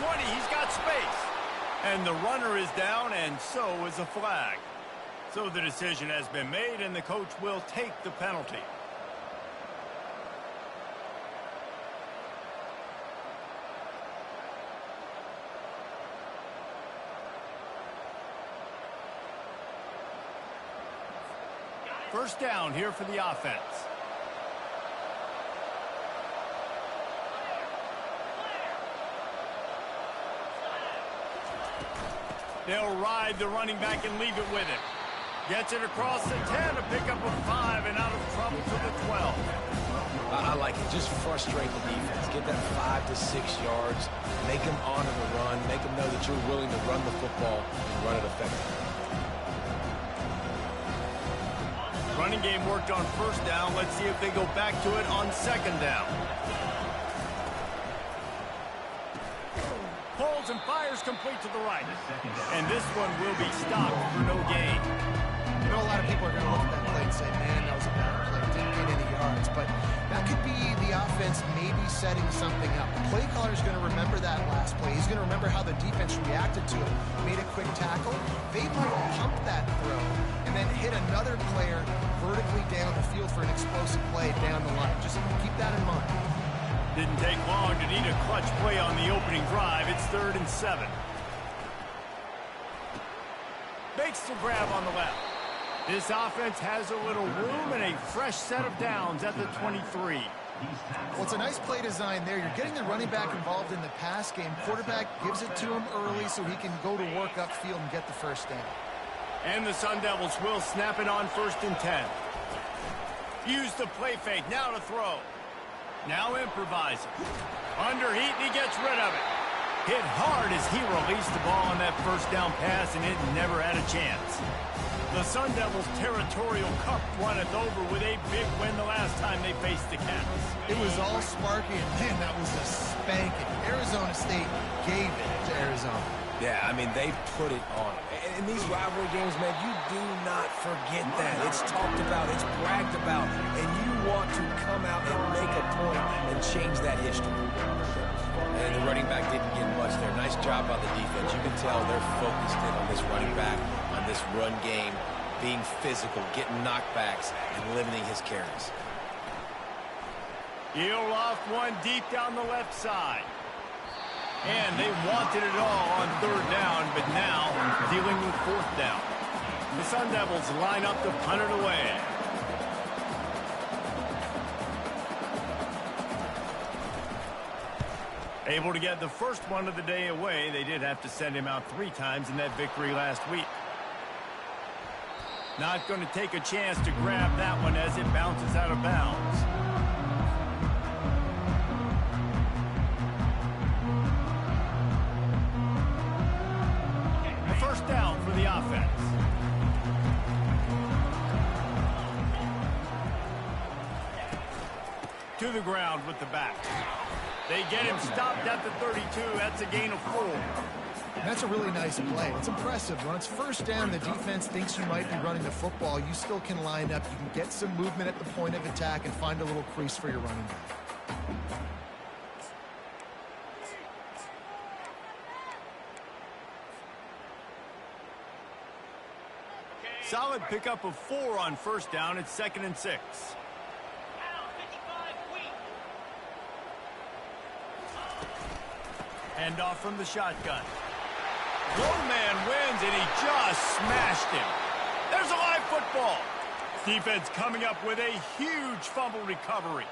20. He's got space. And the runner is down, and so is a flag. So the decision has been made, and the coach will take the penalty. First down here for the offense. They'll ride the running back and leave it with him. Gets it across the 10 to pick up a 5 and out of trouble to the 12. I like it. Just frustrate the defense. Get that 5 to 6 yards. Make them honor the run. Make them know that you're willing to run the football and run it effectively. Running game worked on first down. Let's see if they go back to it on second down. Pulls and fires complete to the right. And this one will be stopped for no gain. You know, a lot of people are going to look at that play and say, man, that was a bad play. Didn't get any yards. But that could be the offense maybe setting something up. The play caller is going to remember that last play. He's going to remember how the defense reacted to it. Made a quick tackle. They might pump that throw and then hit another player vertically down the field for an explosive play down the line. Just keep that in mind. Didn't take long to need a clutch play on the opening drive. It's 3rd and 7. Makes the grab on the left. This offense has a little room and a fresh set of downs at the 23. Well, it's a nice play design there. You're getting the running back involved in the pass game. Quarterback gives it to him early so he can go to work upfield and get the first down. And the Sun Devils will snap it on 1st and 10. Use the play fake. Now to throw. Now improvising. Under heat, and he gets rid of it. Hit hard as he released the ball on that first down pass, and it never had a chance. The Sun Devils' territorial cup runneth over with a big win the last time they faced the Cats. It was all sparky, and man, that was a spanking. Arizona State gave it to Arizona. Yeah, I mean, they put it on. In these rivalry games, man, you do not forget that. It's talked about, it's bragged about, and you want to come out and make a point and change that history. And the running back didn't get much there. Nice job by the defense. You can tell they're focused in on this running back, on this run game, being physical, getting knockbacks, and limiting his carries. He'll off one deep down the left side. And they wanted it all on 3rd down, but now dealing with 4th down. The Sun Devils line up to punt it away. Able to get the first one of the day away. They did have to send him out 3 times in that victory last week. Not going to take a chance to grab that one as it bounces out of bounds. First down for the offense. To the ground with the back. They get him stopped at the 32. That's a gain of 4. That's a really nice play. It's impressive. When it's first down, the defense thinks you might be running the football. You still can line up. You can get some movement at the point of attack and find a little crease for your running back. Solid pickup of 4 on first down. It's 2nd and 6. Hand off from the shotgun. One man wins, and he just smashed him. There's a live football. Defense coming up with a huge fumble recovery.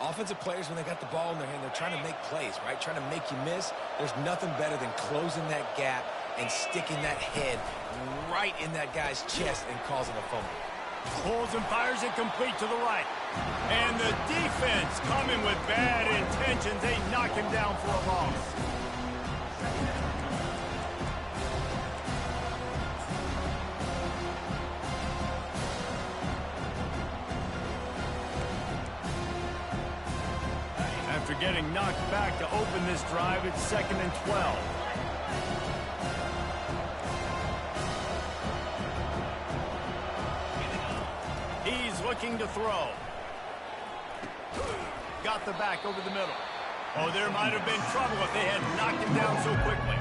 Offensive players, when they got the ball in their hand, they're trying to make plays, right? Trying to make you miss. There's nothing better than closing that gap and sticking that head right in that guy's chest and causing a fumble. Pulls and fires it complete to the right. And the defense coming with bad intentions. They knock him down for a loss. After getting knocked back to open this drive, it's 2nd and 12. He's looking to throw. Got the back over the middle. Oh, there might have been trouble if they had knocked him down so quickly.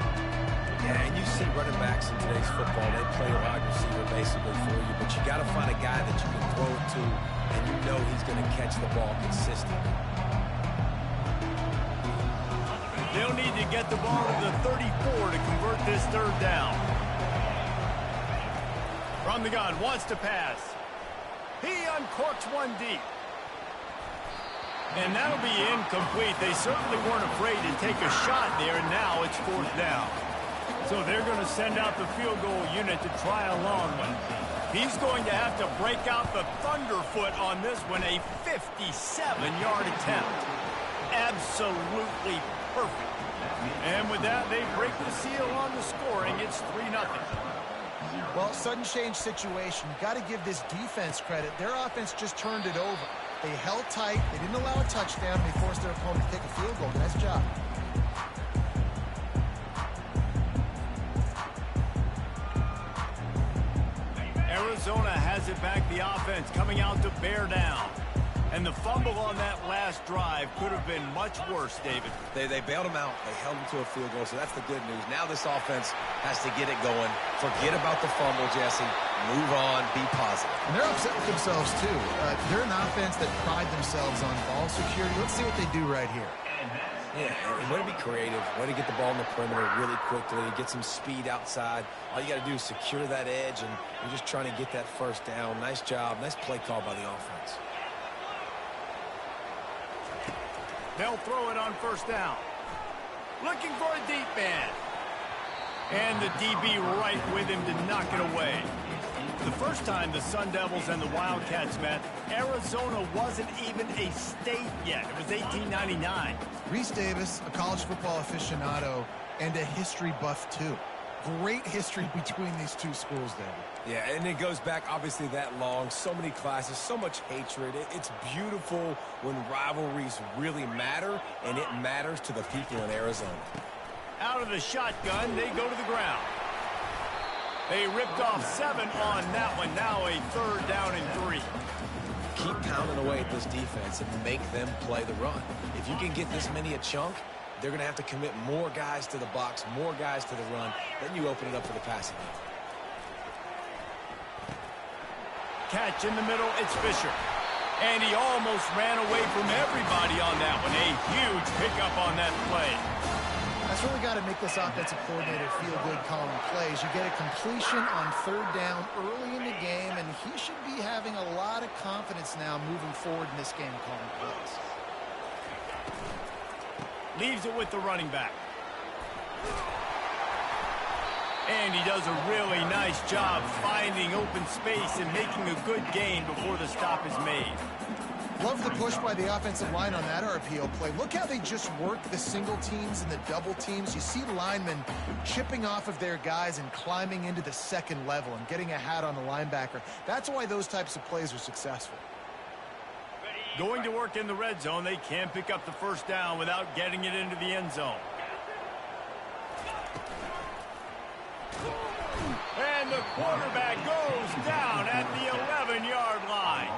Yeah, and you see running backs in today's football, they play a wide receiver basically for you, but you got to find a guy that you can throw it to, and you know he's going to catch the ball consistently. They'll need to get the ball to the 34 to convert this third down. From the gun, wants to pass. He uncorks one deep. And that'll be incomplete. They certainly weren't afraid to take a shot there, and now it's fourth down. So they're going to send out the field goal unit to try a long one. He's going to have to break out the thunderfoot on this one, a 57-yard attempt. Absolutely perfect. And with that, they break the seal on the scoring. It's 3-0. Well, sudden change situation. You got to give this defense credit. Their offense just turned it over. They held tight. They didn't allow a touchdown. They forced their opponent to take a field goal. Nice job. Arizona has it back. The offense coming out to bear down. And the fumble on that last drive could have been much worse, David. They bailed him out. They held him to a field goal, so that's the good news. Now this offense has to get it going. Forget about the fumble, Jesse. Move on. Be positive. And they're upset with themselves, too. They're an offense that pride themselves on ball security. Let's see what they do right here. Yeah, and way to be creative. Way to get the ball in the perimeter really quickly. Get some speed outside. All you got to do is secure that edge, and you're just trying to get that first down. Nice job. Nice play call by the offense. They'll throw it on first down. Looking for a deep man. And the DB right with him to knock it away. The first time the Sun Devils and the Wildcats met, Arizona wasn't even a state yet. It was 1899. Reese Davis, a college football aficionado, and a history buff, too. Great history between these two schools, David. Yeah, and it goes back obviously that long. So many classes, so much hatred. It's beautiful when rivalries really matter, and it matters to the people in Arizona. Out of the shotgun, they go to the ground. They ripped off 7 on that one. Now a third down and 3. Keep pounding away at this defense and make them play the run. If you can get this many a chunk, they're going to have to commit more guys to the box, more guys to the run. Then you open it up for the passing game. Catch in the middle, it's Fisher. And he almost ran away from everybody on that one. A huge pickup on that play. That's really got to make this offensive coordinator feel good calling plays. You get a completion on third down early in the game, and he should be having a lot of confidence now moving forward in this game calling plays. Leaves it with the running back. And he does a really nice job finding open space and making a good gain before the stop is made. Love the push by the offensive line on that RPO play. Look how they just work the single teams and the double teams. You see linemen chipping off of their guys and climbing into the second level and getting a hat on the linebacker. That's why those types of plays are successful. Going to work in the red zone. They can't pick up the first down without getting it into the end zone. And the quarterback goes down at the 11-yard line.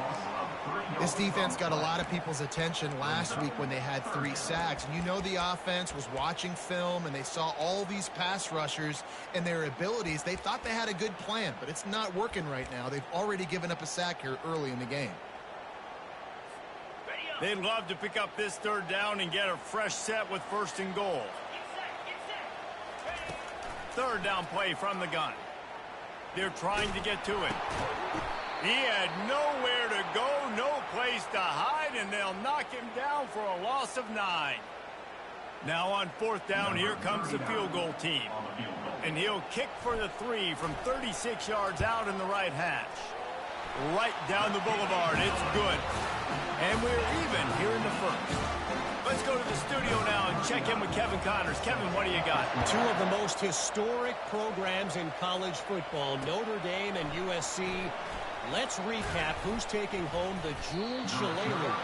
This defense got a lot of people's attention last week when they had 3 sacks. And you know the offense was watching film, and they saw all these pass rushers and their abilities. They thought they had a good plan, but it's not working right now. They've already given up a sack here early in the game. They'd love to pick up this third down and get a fresh set with first and goal. Third down play from the gun. They're trying to get to it. He had nowhere to go, no place to hide, and they'll knock him down for a loss of 9. Now on fourth down, here comes the field goal team. And he'll kick for the 3 from 36 yards out in the right hash. Right down the boulevard. It's good. And we're even here in the first. Let's go to the studio now and check in with Kevin Connors. Kevin, what do you got? 2 of the most historic programs in college football, Notre Dame and USC. Let's recap who's taking home the Jules Shillelagh.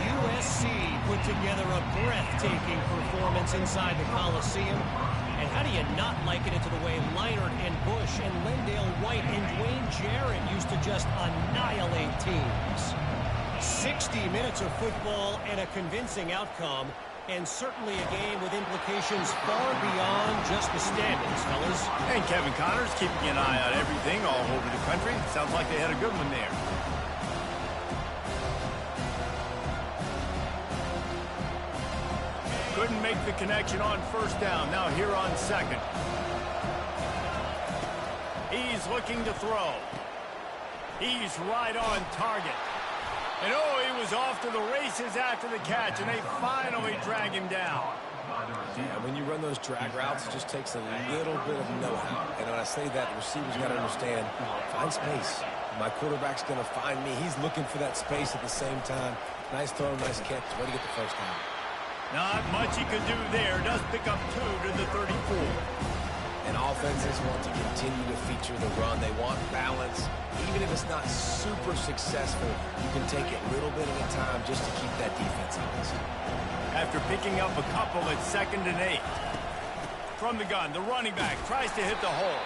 USC put together a breathtaking performance inside the Coliseum. And how do you not liken it to the way Leinart and Bush and Lendale White and Dwayne Jarrett used to just annihilate teams? 60 minutes of football and a convincing outcome. And certainly a game with implications far beyond just the standings, fellas. And Kevin Connors keeping an eye on everything all over the country. Sounds like they had a good one there. Couldn't make the connection on first down. Now here on second. He's looking to throw. He's right on target. And oh, he was off to the races after the catch, and they finally drag him down. Yeah, when you run those drag routes, it just takes a little bit of know-how. And when I say that, the receivers got to understand, find space. My quarterback's going to find me. He's looking for that space at the same time. Nice throw, nice catch. Way to get the first down. Not much he could do there. Does pick up 2 to the 34. And offenses want to continue to feature the run. They want balance. Even if it's not super successful, you can take it little bit at a time just to keep that defense honest. After picking up a couple at 2nd and 8. From the gun, the running back tries to hit the hole.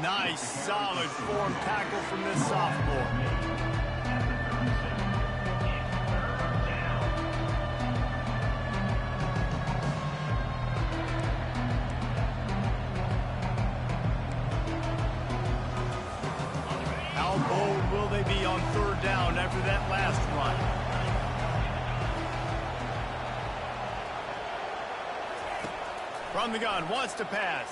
Nice, solid form tackle from this sophomore. How bold will they be on 3rd down after that last run? From the gun, wants to pass.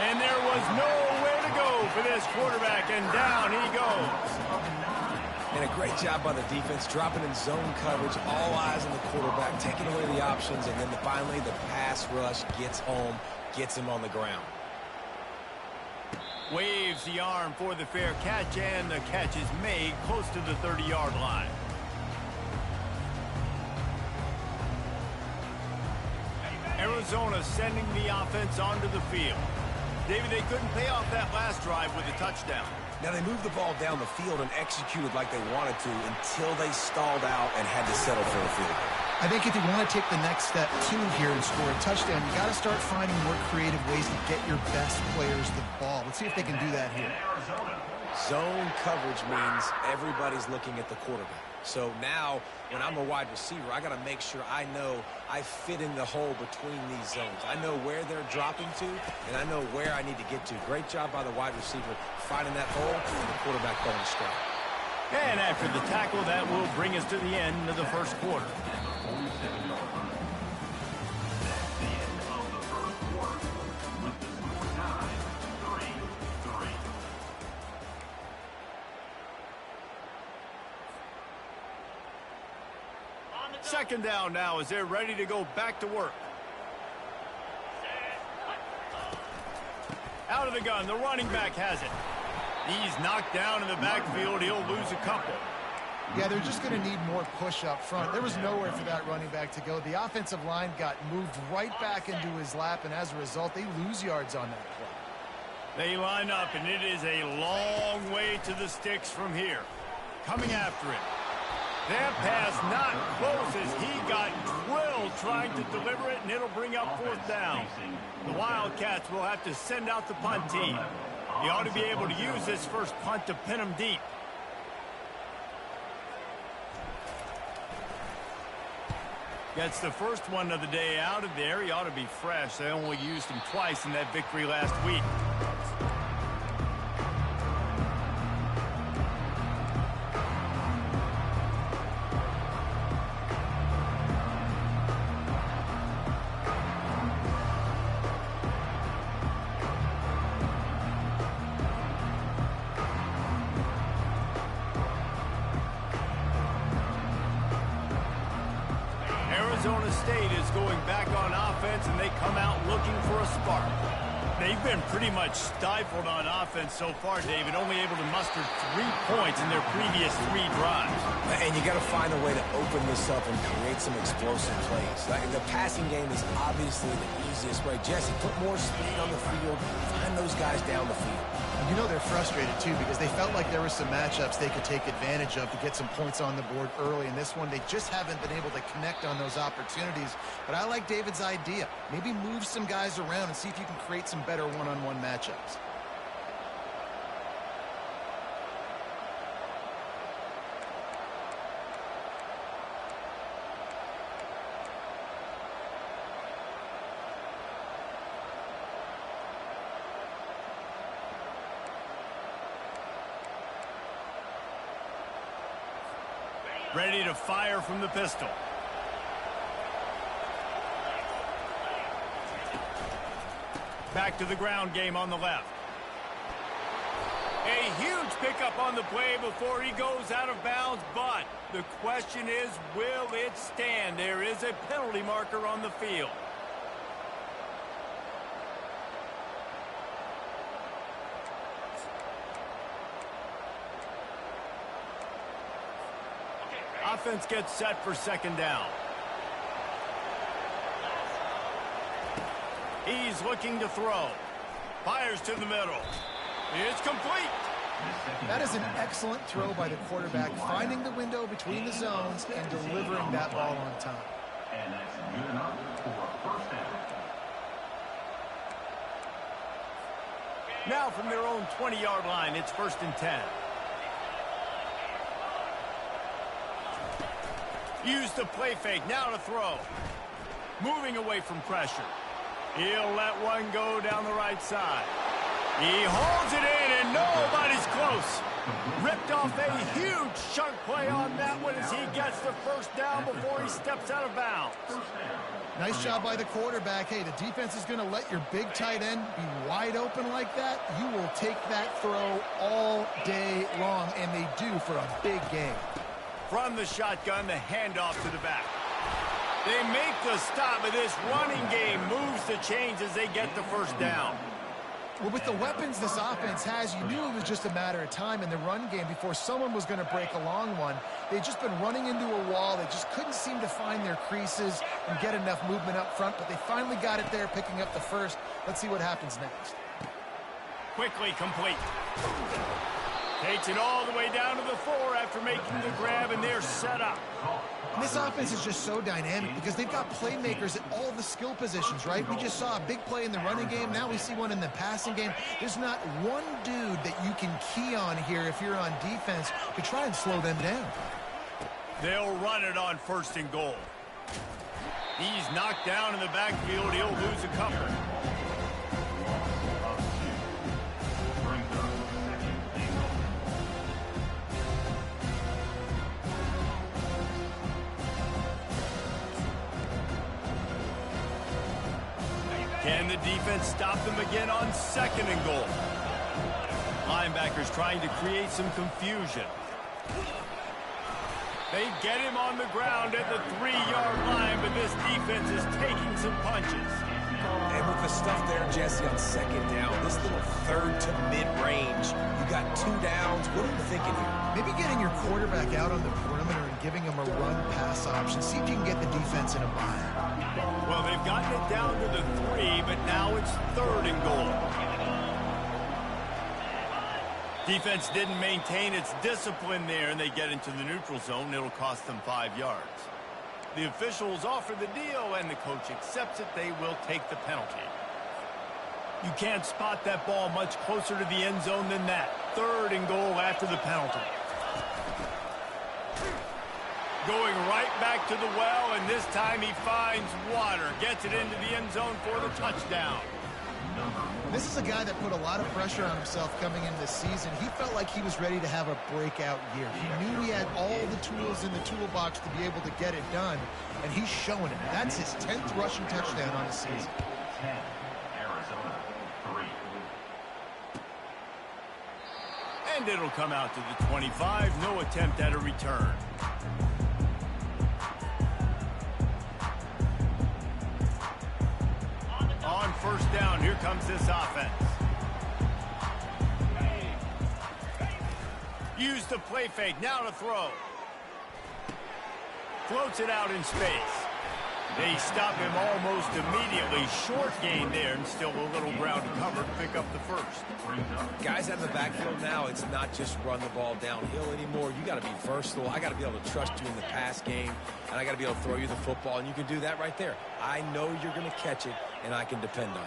And there was nowhere to go for this quarterback, and down he goes. And a great job by the defense, dropping in zone coverage, all eyes on the quarterback, taking away the options, and then finally the pass rush gets home, gets him on the ground. Waves the arm for the fair catch, and the catch is made close to the 30-yard line. Arizona sending the offense onto the field. David, they couldn't pay off that last drive with a touchdown. Now, they moved the ball down the field and executed like they wanted to until they stalled out and had to settle for a field goal. I think if you want to take the next step, too, here and score a touchdown, you got to start finding more creative ways to get your best players the ball. Let's see if they can do that here. Zone coverage means everybody's looking at the quarterback. So now, when I'm a wide receiver, I got to make sure I know I fit in the hole between these zones. I know where they're dropping to, and I know where I need to get to. Great job by the wide receiver finding that hole, and the quarterback going to strike. And after the tackle, that will bring us to the end of the first quarter. Second down now as they're ready to go back to work. Out of the gun, the running back has it. He's knocked down in the backfield. He'll lose a couple. Yeah, they're just going to need more push up front. There was nowhere for that running back to go. The offensive line got moved right back into his lap, and as a result, they lose yards on that play. They line up, and it is a long way to the sticks from here. Coming after it. That pass not close as he got drilled trying to deliver it, and it'll bring up 4th down. The Wildcats will have to send out the punt team. He ought to be able to use this first punt to pin him deep. Gets the first one of the day out of there. He ought to be fresh. They only used him twice in that victory last week. Arizona State is going back on offense, and they come out looking for a spark. They've been pretty much stifled on offense so far, David, only able to muster 3 points in their previous 3 drives. And you got to find a way to open this up and create some explosive plays. The passing game is obviously the easiest way. Jesse, put more speed on the field, find those guys down the field. You know they're frustrated, too, because they felt like there were some matchups they could take advantage of to get some points on the board early. In this one, they just haven't been able to connect on those opportunities. But I like David's idea. Maybe move some guys around and see if you can create some better one-on-one matchups. Ready to fire from the pistol. Back to the ground game on the left. A huge pickup on the play before he goes out of bounds, but the question is, will it stand? There is a penalty marker on the field. Offense gets set for second down. He's looking to throw. Fires to the middle. It's complete. That is an excellent throw by the quarterback, finding the window between the zones and delivering that ball on time. And that's good enough for a first down. Now from their own 20-yard line, it's 1st and 10. Use the play fake, now to throw. Moving away from pressure. He'll let one go down the right side. He holds it in, and nobody's close. Ripped off a huge chunk play on that one as he gets the first down before he steps out of bounds. Nice job by the quarterback. Hey, the defense is going to let your big tight end be wide open like that. You will take that throw all day long, and they do for a big game. From the shotgun, the handoff to the back. They make the stop, but this running game moves the chains as they get the first down. Well, with the weapons this offense has, you knew it was just a matter of time in the run game before someone was going to break a long one. They'd just been running into a wall. They just couldn't seem to find their creases and get enough movement up front, but they finally got it there, picking up the first. Let's see what happens next. Quickly complete. Takes it all the way down to the 4 after making the grab, and they're set up. And this offense is just so dynamic because they've got playmakers at all the skill positions, right? We just saw a big play in the running game. Now we see one in the passing game. There's not one dude that you can key on here if you're on defense to try and slow them down. They'll run it on 1st and goal. He's knocked down in the backfield. He'll lose a couple. Can the defense stop them again on 2nd and goal? Linebackers trying to create some confusion. They get him on the ground at the 3-yard line, but this defense is taking some punches. And with the stuff there, Jesse, on 2nd down, this little 3rd to mid-range, you got 2 downs. What are you thinking here? Maybe getting your quarterback out on the perimeter and giving him a run-pass option. See if you can get the defense in a bind. Well, they've gotten it down to the 3, but now it's 3rd and goal. Defense didn't maintain its discipline there, and they get into the neutral zone. It'll cost them 5 yards. The officials offer the deal, and the coach accepts it. They will take the penalty. You can't spot that ball much closer to the end zone than that. 3rd and goal after the penalty. Going right back to the well, and this time he finds water. Gets it into the end zone for the touchdown. This is a guy that put a lot of pressure on himself coming into this season. He felt like he was ready to have a breakout year. He knew he had all the tools in the toolbox to be able to get it done, and he's showing it. That's his 10th rushing touchdown on the season. 10, Arizona 3. And it'll come out to the 25. No attempt at a return. On 1st down, here comes this offense. Use the play fake, now to throw. Floats it out in space. They stop him almost immediately. Short gain there, and still a little ground to cover to pick up the 1st. Guys out in the backfield now, it's not just run the ball downhill anymore. You got to be versatile. I got to be able to trust you in the pass game, and I got to be able to throw you the football, and you can do that right there. I know you're going to catch it, and I can depend on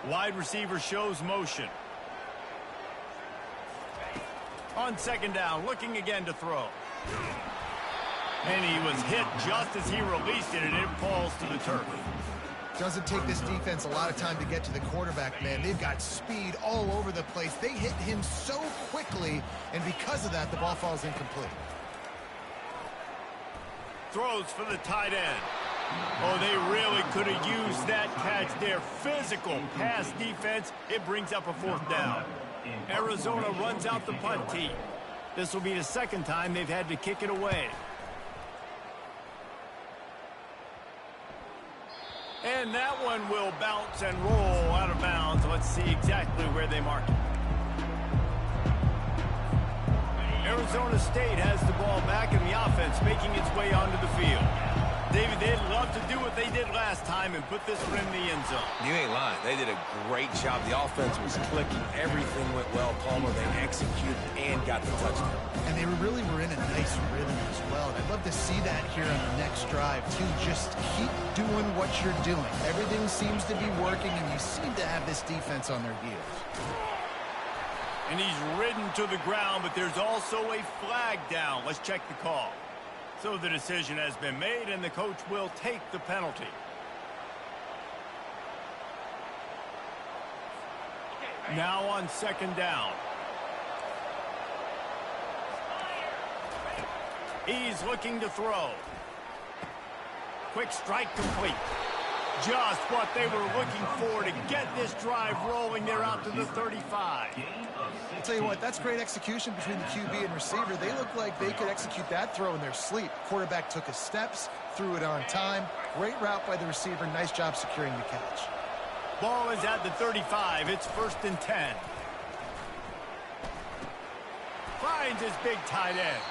you. Wide receiver shows motion. On 2nd down, looking again to throw. And he was hit just as he released it, and it falls to the turf. Doesn't take this defense a lot of time to get to the quarterback, man. They've got speed all over the place. They hit him so quickly, and because of that, the ball falls incomplete. Throws for the tight end. Oh, they really could have used that catch there. Physical pass defense. It brings up a 4th down. Arizona runs out the punt team. This will be the 2nd time they've had to kick it away. And that one will bounce and roll out of bounds. Let's see exactly where they mark it. Arizona State has the ball back in the offense, making its way onto the field. David, they'd love to do what they did last time and put this one in the end zone. You ain't lying. They did a great job. The offense was clicking. Everything went well, Palmer. They executed and got the touchdown. And they really were in a nice rhythm as well. And I'd love to see that here on the next drive, too. Just keep doing what you're doing. Everything seems to be working, and you seem to have this defense on their heels. And he's ridden to the ground, but there's also a flag down. Let's check the call. So the decision has been made, and the coach will take the penalty. Now on 2nd down. He's looking to throw. Quick strike complete. Just what they were looking for to get this drive rolling. They're out to the 35. I'll tell you what, that's great execution between the QB and receiver. They look like they could execute that throw in their sleep. Quarterback took his steps, threw it on time. Great route by the receiver. Nice job securing the catch. Ball is at the 35. It's 1st and 10. Finds his big tight end.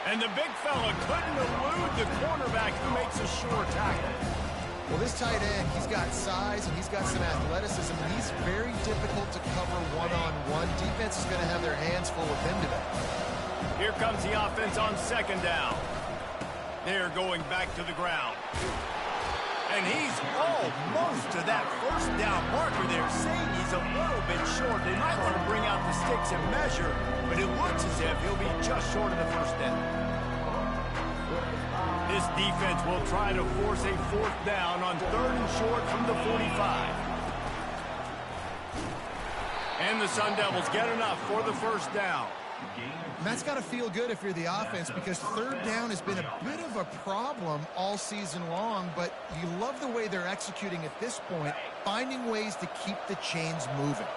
And the big fella couldn't elude the cornerback who makes a sure tackle. Well, this tight end, he's got size and he's got some athleticism, and he's very difficult to cover one-on-one. Defense is going to have their hands full with him today. Here comes the offense on 2nd down. They're going back to the ground. And he's almost to that 1st down marker there, saying he's a little bit short. They might want to bring out the sticks and measure, but it looks as if he'll be just short of the 1st down. This defense will try to force a 4th down on 3rd and short from the 45. And the Sun Devils get enough for the 1st down. And that's got to feel good if you're the offense, because 3rd down has been a bit of a problem all season long, but you love the way they're executing at this point, finding ways to keep the chains moving.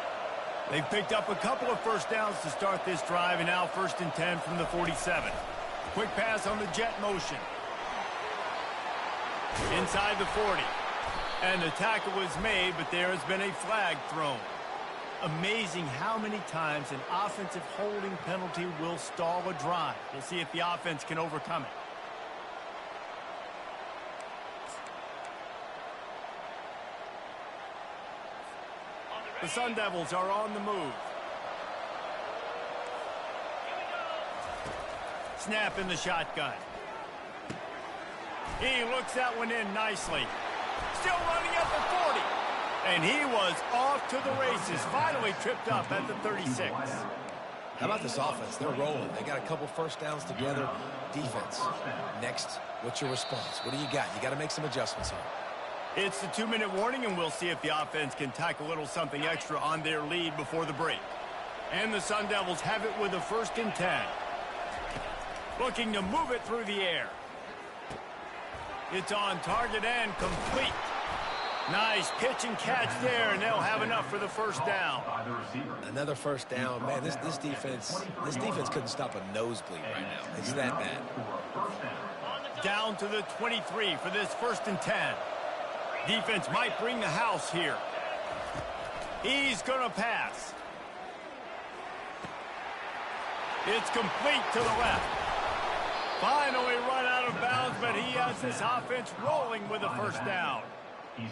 They've picked up a couple of 1st downs to start this drive, and now 1st and 10 from the 47. Quick pass on the jet motion. Inside the 40. And the tackle was made, but there has been a flag thrown. Amazing how many times an offensive holding penalty will stall a drive. We'll see if the offense can overcome it. The Sun Devils are on the move. Snap in the shotgun. He looks that one in nicely. Still running at the 40. And he was off to the races. Finally tripped up at the 36. How about this offense? They're rolling. They got a couple 1st downs together. Defense. Next, what's your response? What do you got? You got to make some adjustments here. It's the 2-minute warning, and we'll see if the offense can tack a little something extra on their lead before the break. And the Sun Devils have it with a 1st and 10. Looking to move it through the air. It's on target and complete. Nice pitch and catch there, and they'll have enough for the 1st down. Another 1st down. Man, this defense couldn't stop a nosebleed right now. It's that bad. Down to the 23 for this 1st and 10. Defense might bring the house here. He's going to pass. It's complete to the left. Finally run out of bounds, but he has this offense rolling with a 1st down.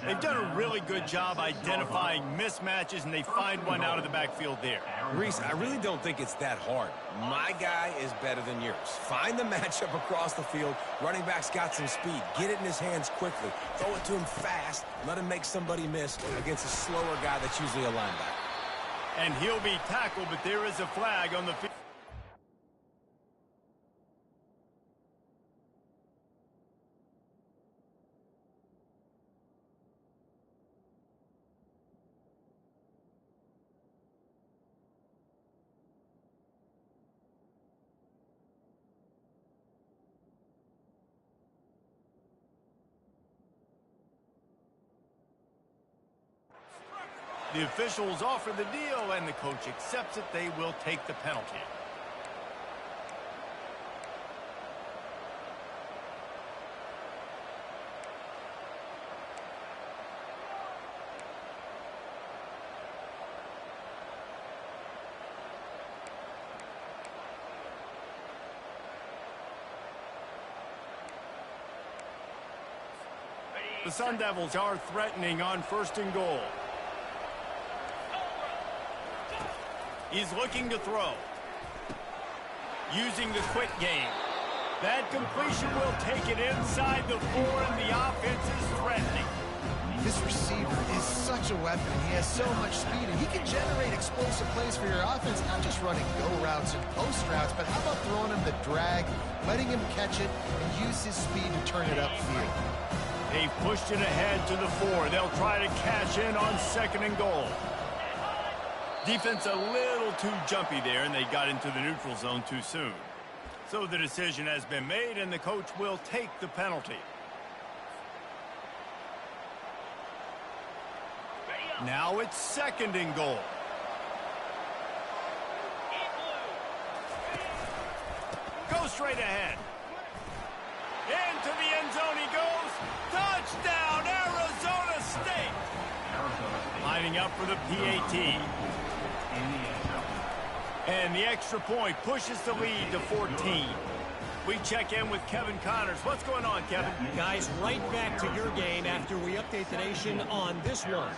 They've done a really good job identifying mismatches, and they find one out of the backfield there. Reese, I really don't think it's that hard. My guy is better than yours. Find the matchup across the field. Running back's got some speed. Get it in his hands quickly. Throw it to him fast. Let him make somebody miss against a slower guy that's usually a linebacker. And he'll be tackled, but there is a flag on the field. The officials offer the deal, and the coach accepts it. They will take the penalty. The Sun Devils are threatening on 1st and goal. He's looking to throw. Using the quick game. That completion will take it inside the 4, and the offense is threatening. This receiver is such a weapon. He has so much speed, and he can generate explosive plays for your offense, not just running go routes and post routes, but how about throwing him the drag, letting him catch it, and use his speed to turn it upfield. They've pushed it ahead to the 4. They'll try to cash in on 2nd and goal. Defense a little too jumpy there, and they got into the neutral zone too soon. So the decision has been made, and the coach will take the penalty. Now it's 2nd and goal. Go straight ahead. Into the end zone he goes. Touchdown, Arizona State. Lining up for the PAT. And the extra point pushes the lead to 14. We check in with Kevin Connors. What's going on, Kevin? Guys, right back to your game after we update the nation on this one.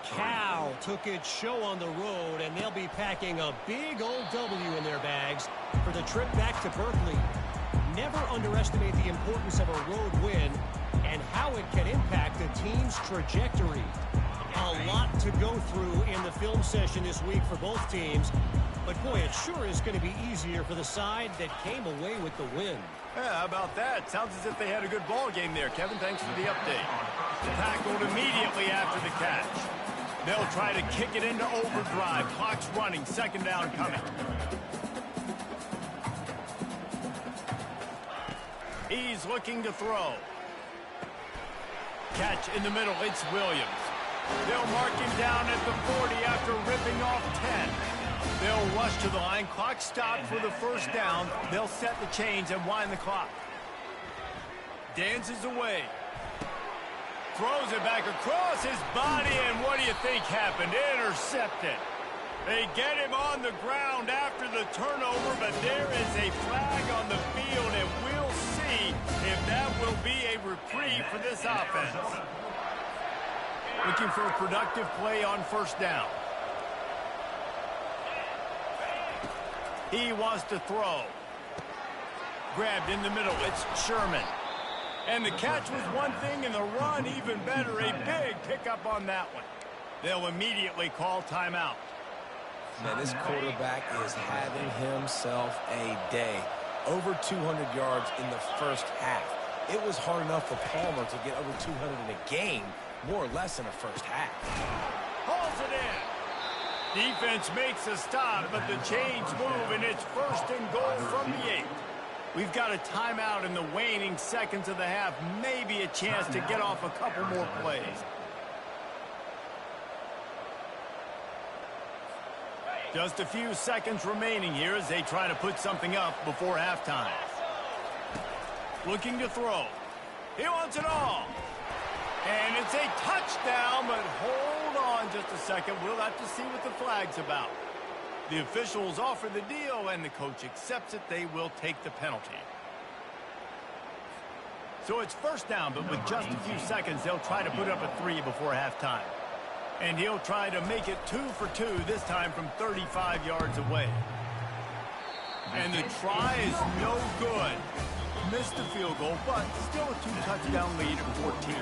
Cal took its show on the road, and they'll be packing a big old W in their bags for the trip back to Berkeley. Never underestimate the importance of a road win and how it can impact a team's trajectory. A lot to go through in the film session this week for both teams, but boy, it sure is going to be easier for the side that came away with the win. Yeah, how about that? Sounds as if they had a good ball game there, Kevin. Thanks for the update. Tackled immediately after the catch. They'll try to kick it into overdrive. Clock's running. 2nd down coming. He's looking to throw. Catch in the middle. It's Williams. They'll mark him down at the 40 after ripping off 10. They'll rush to the line. Clock stopped for the 1st down. They'll set the chains and wind the clock. Dances away. Throws it back across his body, and what do you think happened? Intercepted. They get him on the ground after the turnover, but there is a flag on the field, and we'll see if that will be a reprieve for this offense. Looking for a productive play on 1st down. He wants to throw. Grabbed in the middle. It's Sherman. And the catch was one thing, and the run even better. A big pickup on that one. They'll immediately call timeout. Man, this quarterback is having himself a day. Over 200 yards in the 1st half. It was hard enough for Palmer to get over 200 in a game, more or less in the 1st half. Hauls it in. Defense makes a stop, but the chains move, and it's 1st and goal from the 8. We've got a timeout in the waning seconds of the half. Maybe a chance to get off a couple more plays. Just a few seconds remaining here as they try to put something up before halftime. Looking to throw. He wants it all. And it's a touchdown, but hold on just a second. We'll have to see what the flag's about. The officials offer the deal, and the coach accepts it. They will take the penalty. So it's 1st down, but with just a few seconds, they'll try to put up a 3 before halftime. And he'll try to make it 2 for 2, this time from 35 yards away. And the try is no good. Missed the field goal, but still a 2-touchdown lead at 14.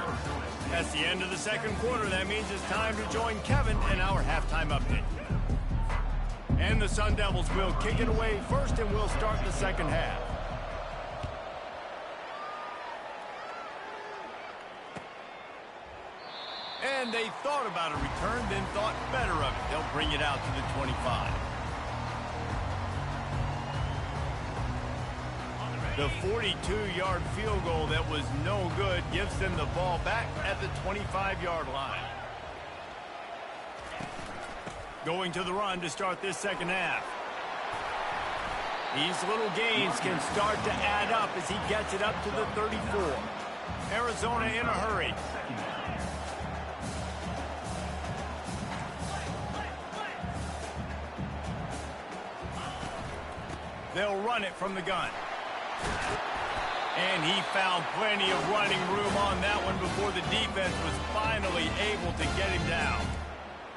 That's the end of the 2nd quarter. That means it's time to join Kevin in our halftime update. And the Sun Devils will kick it away first, and we'll start the 2nd half. And they thought about a return, then thought better of it. They'll bring it out to the 25. The 42-yard field goal that was no good gives them the ball back at the 25-yard line. Going to the run to start this second half. These little gains can start to add up as he gets it up to the 34. Arizona in a hurry. They'll run it from the gun. And he found plenty of running room on that one before the defense was finally able to get him down.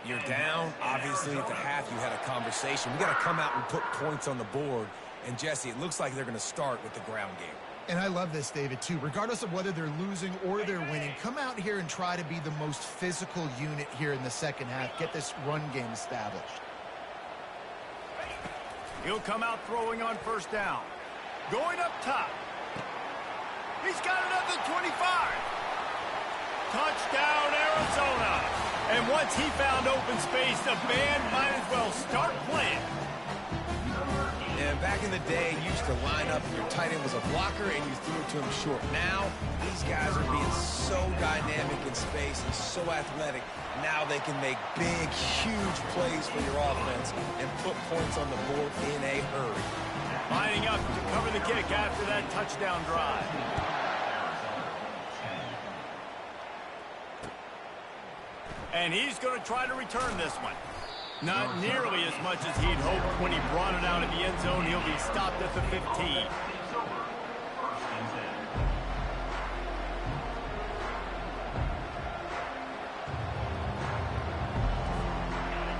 You're down. Obviously, at the half, you had a conversation. We got to come out and put points on the board. And, Jesse, it looks like they're going to start with the ground game. And I love this, David, too. Regardless of whether they're losing or they're winning, come out here and try to be the most physical unit here in the second half. Get this run game established. He'll come out throwing on first down. Going up top. He's got it up to 25. Touchdown, Arizona. And once he found open space, the band might as well start playing. And back in the day, you used to line up, your tight end was a blocker, and you threw it to him short. Now, these guys are being so dynamic in space and so athletic. Now they can make big, huge plays for your offense and put points on the board in a hurry. Lining up to cover the kick after that touchdown drive. And he's going to try to return this one. Not nearly as much as he'd hoped when he brought it out of the end zone. He'll be stopped at the 15.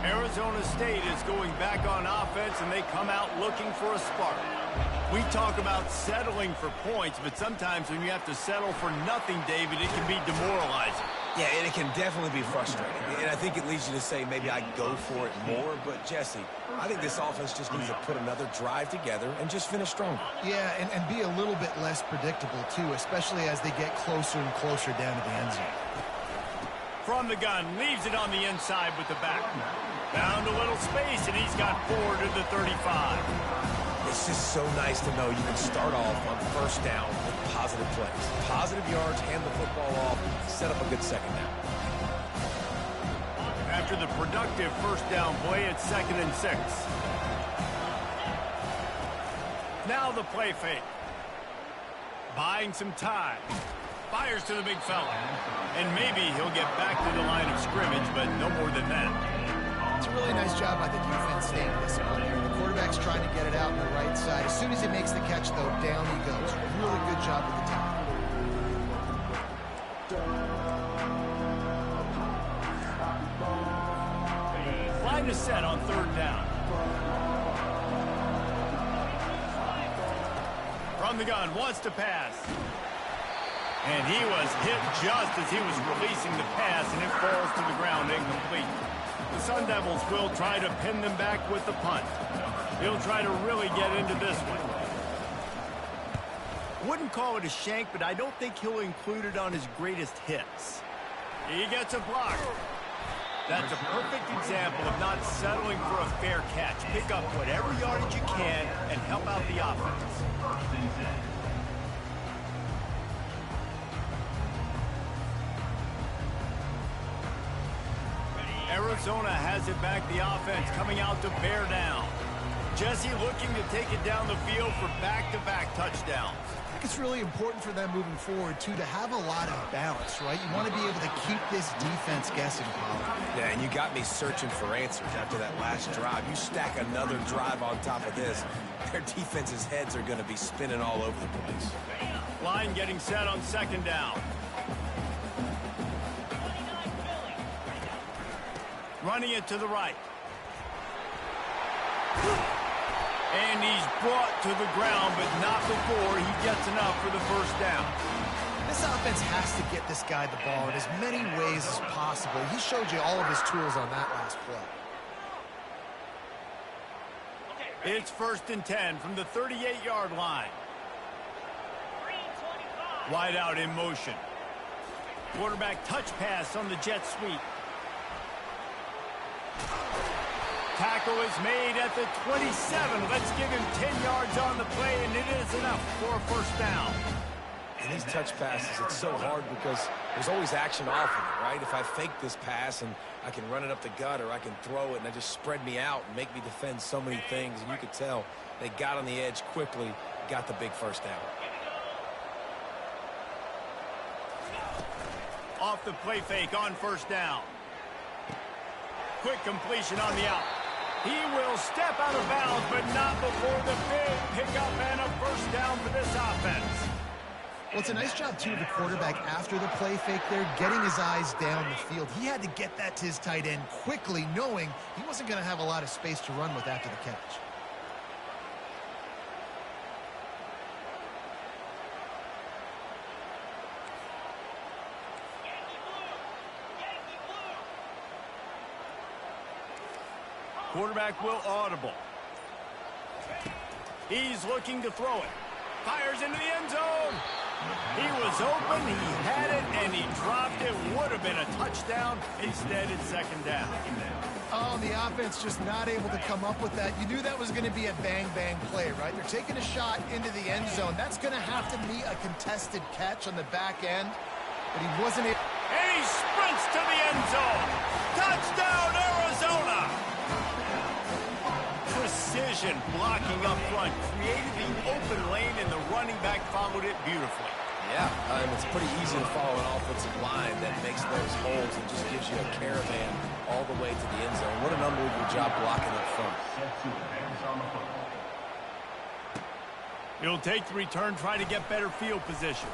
Arizona State is going back on offense, and they come out looking for a spark. We talk about settling for points, but sometimes when you have to settle for nothing, David, it can be demoralizing. Yeah, and it can definitely be frustrating. And I think it leads you to say maybe I go for it more. But, Jesse, I think this offense just needs to put another drive together and just finish stronger. Yeah, and be a little bit less predictable, too, especially as they get closer and closer down to the end zone. From the gun, leaves it on the inside with the back. Found a little space, and he's got 4 to the 35. It's just so nice to know you can start off on first down with positive plays. Positive yards, hand the football off, set up a good second down. After the productive first down play, it's 2nd and 6. Now the play fake. Buying some time. Fires to the big fella. And maybe he'll get back to the line of scrimmage, but no more than that. It's a really nice job by the defense staying disciplined here. The quarterback's trying to get it out on the right side. As soon as he makes the catch, though, down he goes. Really good job with the tackle. Line is set on 3rd down. From the gun, wants to pass. And he was hit just as he was releasing the pass, and it falls to the ground incomplete. The Sun Devils will try to pin them back with the punt. He'll try to really get into this one. Wouldn't call it a shank, but I don't think he'll include it on his greatest hits. He gets a block. That's a perfect example of not settling for a fair catch. Pick up whatever yardage you can and help out the offense. Arizona has it back, the offense coming out to bear down. Jesse looking to take it down the field for back-to-back touchdowns. I think it's really important for them moving forward, too, to have a lot of balance, right? You want to be able to keep this defense guessing, Paul. Yeah, and you got me searching for answers after that last drive. You stack another drive on top of this, their defense's heads are going to be spinning all over the place. Line getting set on 2nd down. Running it to the right. And he's brought to the ground, but not before he gets enough for the first down. This offense has to get this guy the ball in as many ways as possible. He showed you all of his tools on that last play. It's 1st and 10 from the 38-yard line. Wide out in motion. Quarterback touch pass on the jet sweep. Tackle is made at the 27. Let's give him 10 yards on the play, and it is enough for a first down. And these touch passes, it's so hard because there's always action off of it, right? If I fake this pass and I can run it up the gut or I can throw it and I just spread me out and make me defend so many things. And you could tell they got on the edge quickly, got the big first down. Off the play fake on first down. Quick completion on the out. He will step out of bounds, but not before the big pickup and a first down for this offense. Well, it's a nice job, too, of the quarterback after the play fake there, getting his eyes down the field. He had to get that to his tight end quickly, knowing he wasn't going to have a lot of space to run with after the catch. Quarterback will audible. He's looking to throw it. Fires into the end zone. He was open, he had it, and he dropped it. Would have been a touchdown. Instead, it's second down. Oh, the offense just not able to come up with that. You knew that was going to be a bang-bang play, right? They're taking a shot into the end zone. That's going to have to be a contested catch on the back end, but he wasn't able. And he sprints to the end zone. Touchdown, Arizona! Precision blocking up front, created the open lane, and the running back followed it beautifully. Yeah, it's pretty easy to follow an offensive line that makes those holes and just gives you a caravan all the way to the end zone. What an unbelievable job blocking up front. He'll take the return, try to get better field position.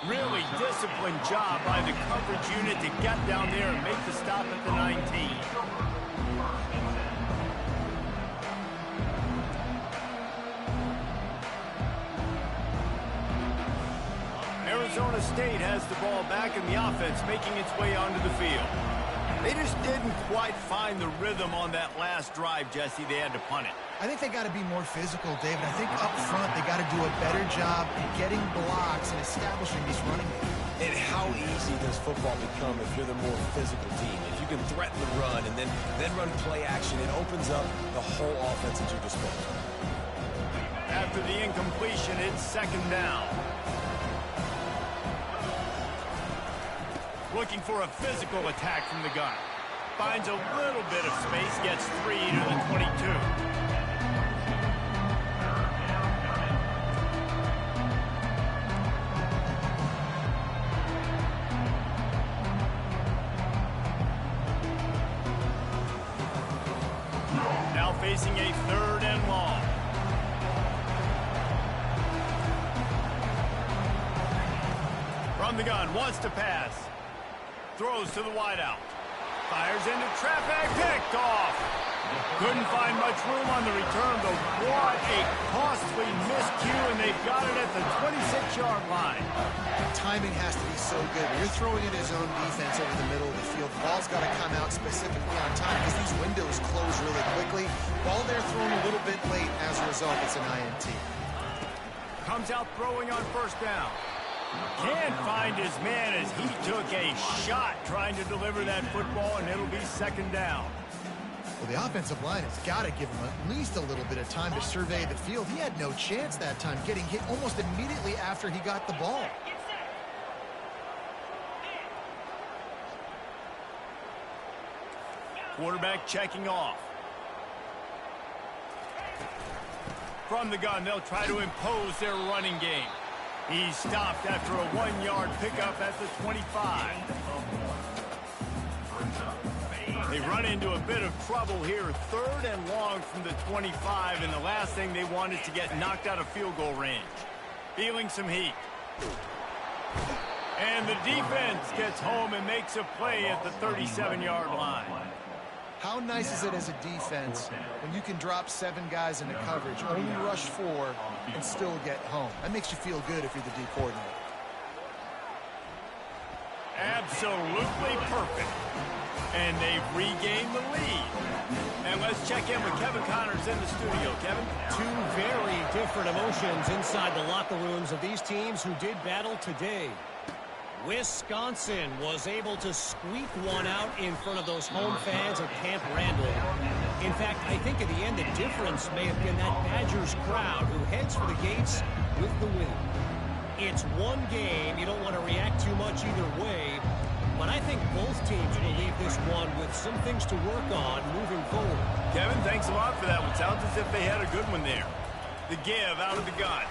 Really disciplined job by the coverage unit to get down there and make the stop at the 19. Arizona State has the ball back in the offense, making its way onto the field. They just didn't quite find the rhythm on that last drive, Jesse. They had to punt it. I think they got to be more physical, David. I think up front they got to do a better job getting blocks and establishing this running game. And how easy does football become if you're the more physical team? If you can threaten the run and then run play action, it opens up the whole offense at your disposal. After the incompletion, it's second down. Looking for a physical attack from the gun. Finds a little bit of space, gets 3 to the 22. Now facing a third and long. From the gun, wants to pass. Throws to the wideout. Fires into traffic, picked off. Couldn't find much room on the return, but what a costly miscue, and they've got it at the 26-yard line. Timing has to be so good. When you're throwing in his own defense over the middle of the field, the ball's got to come out specifically on time because these windows close really quickly. Ball there thrown a little bit late. As a result, it's an INT. Comes out throwing on first down. Can't find his man as he took a shot trying to deliver that football, and it'll be second down. Well, the offensive line has got to give him at least a little bit of time to survey the field. He had no chance that time, getting hit almost immediately after he got the ball. Quarterback checking off. From the gun, they'll try to impose their running game. He's stopped after a 1-yard pickup at the 25. They run into a bit of trouble here. Third and long from the 25, and the last thing they want is to get knocked out of field goal range. Feeling some heat. And the defense gets home and makes a play at the 37-yard line. How nice is it as a defense when you can drop 7 guys into coverage, only rush 4, and still get home? That makes you feel good if you're the D coordinator. Absolutely perfect. And they've regained the lead. And let's check in with Kevin Connors in the studio. Kevin? 2 very different emotions inside the locker rooms of these teams who did battle today. Wisconsin was able to squeak one out in front of those home fans at Camp Randall. In fact, I think at the end the difference may have been that Badgers crowd who heads for the gates with the win. It's one game. You don't want to react too much either way. But I think both teams will leave this one with some things to work on moving forward. Kevin, thanks a lot for that one. Sounds as if they had a good one there. The give out of the gun.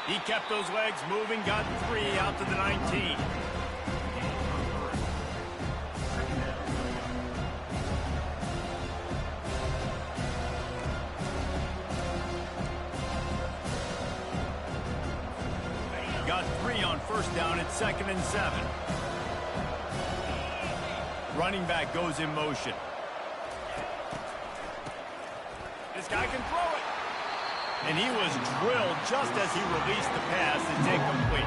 He kept those legs moving, got 3 out to the 19. Got 3 on first down at 2nd and 7. Running back goes in motion. This guy can throw it. And he was drilled just as he released the pass. It's incomplete.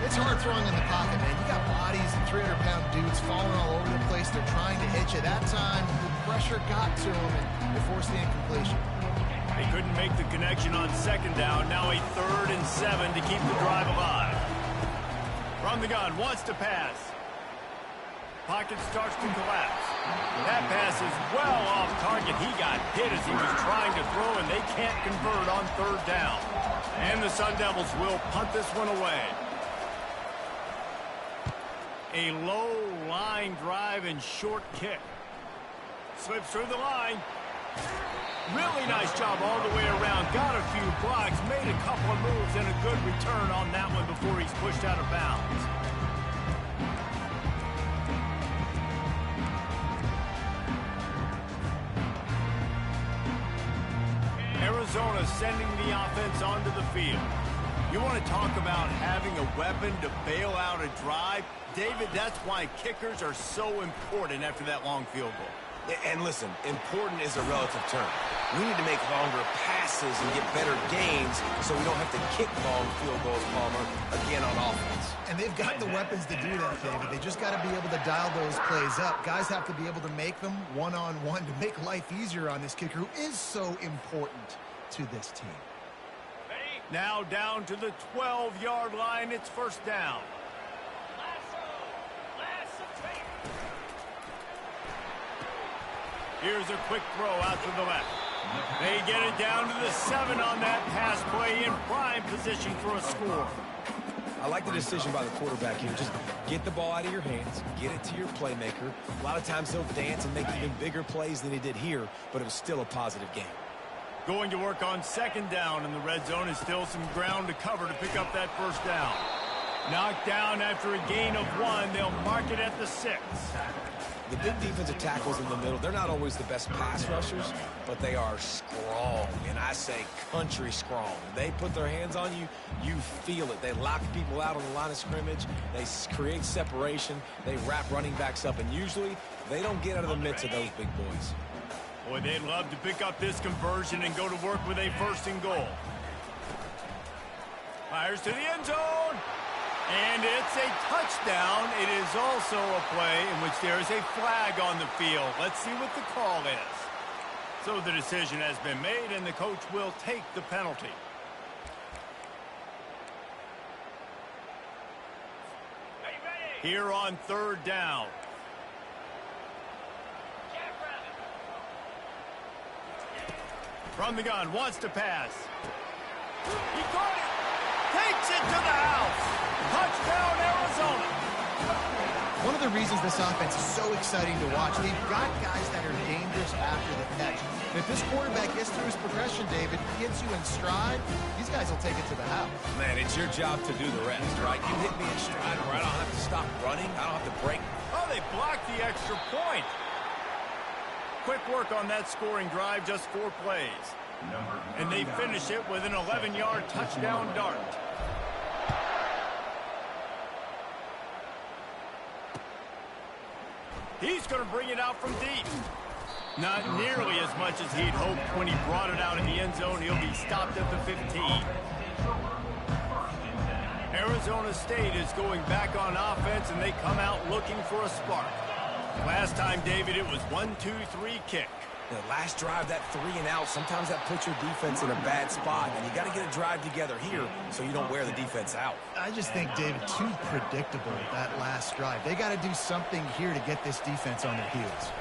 It's hard throwing in the pocket, man. You got bodies and 300-pound dudes falling all over the place. They're trying to hit you. That time, the pressure got to him, and they forced the incompletion. They couldn't make the connection on 2nd down. Now a 3rd and 7 to keep the drive alive. From the gun, wants to pass. Pocket starts to collapse. That pass is well off target. He got hit as he was trying to throw, and they can't convert on 3rd down. And the Sun Devils will punt this one away. A low line drive and short kick. Slips through the line. Really nice job all the way around. Got a few blocks, made a couple of moves, and a good return on that one before he's pushed out of bounds. Arizona sending the offense onto the field. You want to talk about having a weapon to bail out a drive? David, that's why kickers are so important after that long field goal. And listen, important is a relative term. We need to make longer passes and get better gains so we don't have to kick long field goals, Palmer, again on offense. And they've got the weapons to do that, David. They just got to be able to dial those plays up. Guys have to be able to make them one-on-one to make life easier on this kicker who is so important to this team. Now down to the 12-yard line. It's 1st down. Here's a quick throw out to the left. They get it down to the 7 on that pass play in prime position for a score. I like the decision by the quarterback here. Just get the ball out of your hands, get it to your playmaker. A lot of times he'll dance and make even bigger plays than he did here, but it was still a positive game. Going to work on 2nd down, and the red zone is still some ground to cover to pick up that 1st down. Knocked down after a gain of 1. They'll mark it at the 6. The big defensive tackles in the middle, they're not always the best pass rushers, but they are strong, and I say country strong. They put their hands on you, you feel it. They lock people out on the line of scrimmage. They create separation. They wrap running backs up, and usually they don't get out of the midst of those big boys. Boy, they'd love to pick up this conversion and go to work with a 1st and goal. Fires to the end zone. And it's a touchdown. It is also a play in which there is a flag on the field. Let's see what the call is. So the decision has been made, and the coach will take the penalty. Here on 3rd down. From the gun, wants to pass. He caught it. Takes it to the house. Touchdown, Arizona. One of the reasons this offense is so exciting to watch, they've got guys that are dangerous after the catch. And if this quarterback gets through his progression, David, gets you in stride, these guys will take it to the house. Man, it's your job to do the rest, right? You hit me in stride where I don't have to stop running. I don't have to break. Oh, they blocked the extra point. Quick work on that scoring drive, just 4 plays. And they finish it with an 11-yard touchdown dart. He's going to bring it out from deep. Not nearly as much as he'd hoped when he brought it out in the end zone. He'll be stopped at the 15. Arizona State is going back on offense, and they come out looking for a spark. Last time, David, it was 1-2-3 kick. The last drive, that 3 and out, sometimes that puts your defense in a bad spot, and you got to get a drive together here so you don't wear the defense out. I just think, David, too predictable that last drive. They got to do something here to get this defense on their heels.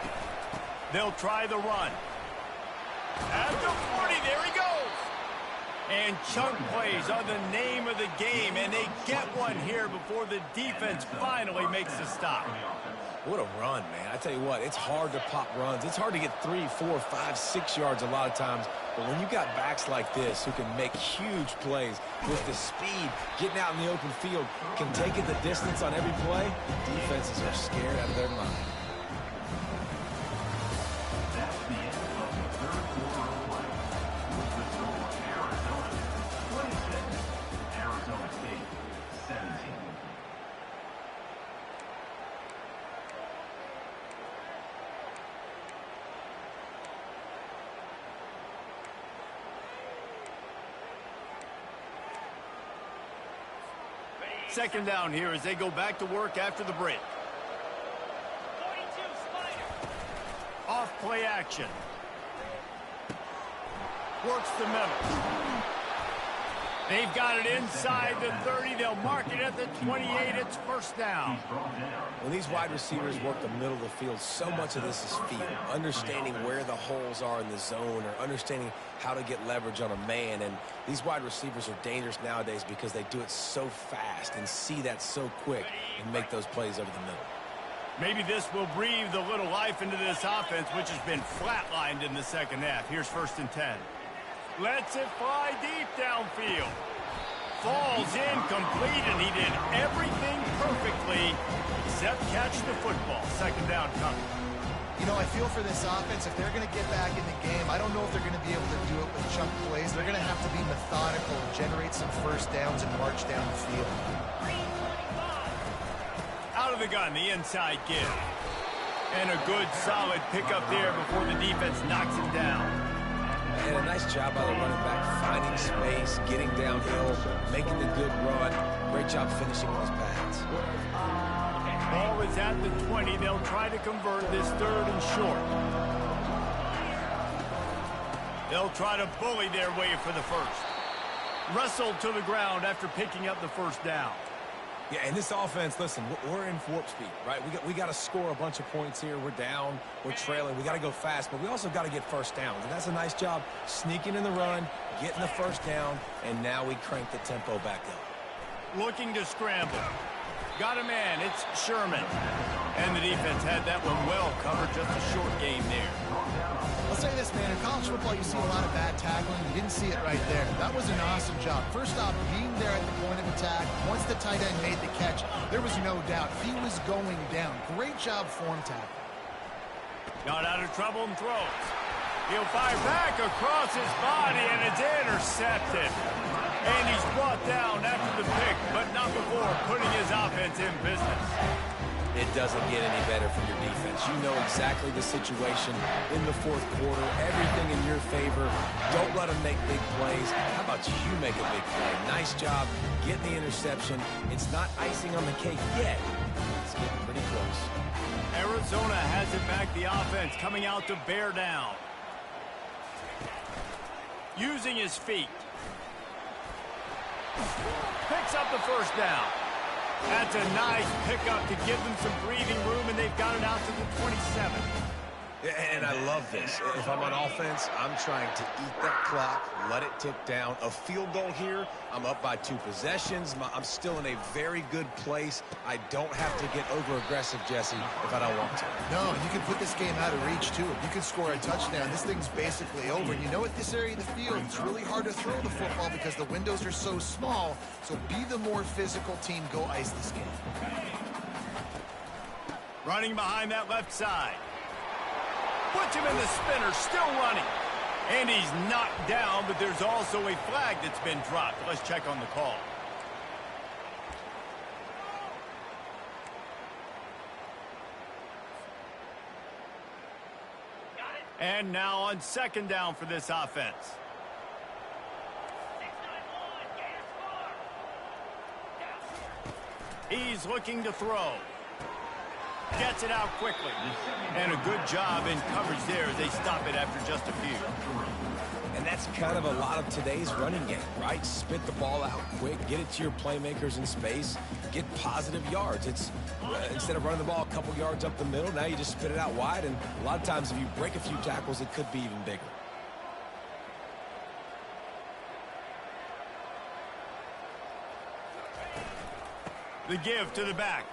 They'll try the run. At the 40, there he goes. And chunk plays are the name of the game, and they get one here before the defense finally makes a stop. What a run, man. I tell you what, it's hard to pop runs. It's hard to get 3, 4, 5, 6 yards a lot of times. But when you got backs like this who can make huge plays with the speed, getting out in the open field, can take it the distance on every play, defenses are scared out of their mind. That's the end of the third quarter of play. With the score, Arizona 26, Arizona State 17. Second down here as they go back to work after the break. Off play action. Works the middle. They've got it inside the 30. They'll mark it at the 28. It's first down. When these wide receivers work the middle of the field, so much of this is feel. Understanding where the holes are in the zone or understanding how to get leverage on a man. And these wide receivers are dangerous nowadays because they do it so fast and see that so quick and make those plays over the middle. Maybe this will breathe a little life into this offense, which has been flatlined in the second half. Here's 1st and 10. Lets it fly deep downfield. Falls incomplete, and he did everything perfectly except catch the football. Second down coming. You know, I feel for this offense, if they're going to get back in the game, I don't know if they're going to be able to do it with chunk plays. They're going to have to be methodical and generate some first downs and march down the field. Out of the gun, the inside give. And a good, solid pickup there before the defense knocks him down. And a nice job by the running back, finding space, getting downhill, making the good run. Great job finishing with his pads. Ball is at the 20. They'll try to convert this 3rd and short. They'll try to bully their way for the first. Wrestled to the ground after picking up the first down. Yeah, and this offense, listen, we're in warp speed, right? We got to score a bunch of points here. We're down. We're trailing. We got to go fast, but we also got to get first downs. And that's a nice job sneaking in the run, getting the first down, and now we crank the tempo back up. Looking to scramble. Got a man. It's Sherman. And the defense had that one well covered. Just a short game there. I'll say this, man. In college football, you see a lot of bad tackling. You didn't see it right there. That was an awesome job. First off, being there at the point of attack. Once the tight end made the catch, there was no doubt he was going down. Great job form tackle. Got out of trouble and throws. He'll fire back across his body, and it's intercepted. And he's brought down after the pick, but not before putting his offense in business. It doesn't get any better for your defense. You know exactly the situation in the 4th quarter. Everything in your favor. Don't let them make big plays. How about you make a big play? Nice job getting the interception. It's not icing on the cake yet. It's getting pretty close. Arizona has it back. The offense coming out to bear down. Using his feet. Picks up the first down. That's a nice pickup to give them some breathing room, and they've got it out to the 27. And I love this. If I'm on offense, I'm trying to eat that clock, let it tick down. A field goal here, I'm up by 2 possessions. I'm still in a very good place. I don't have to get over-aggressive, Jesse, if I don't want to. No, you can put this game out of reach, too. If you can score a touchdown, this thing's basically over. And you know, at this area of the field, it's really hard to throw the football because the windows are so small. So be the more physical team. Go ice this game. Running behind that left side. Puts him in the spinner, still running. And he's knocked down, but there's also a flag that's been dropped. Let's check on the call. And now on 2nd down for this offense. He's looking to throw. Gets it out quickly. And a good job in coverage there as they stop it after just a few. And that's kind of a lot of today's running game, right? Spit the ball out quick, get it to your playmakers in space, get positive yards. It's instead of running the ball a couple yards up the middle, now you just spit it out wide, and a lot of times if you break a few tackles, it could be even bigger. The give to the back.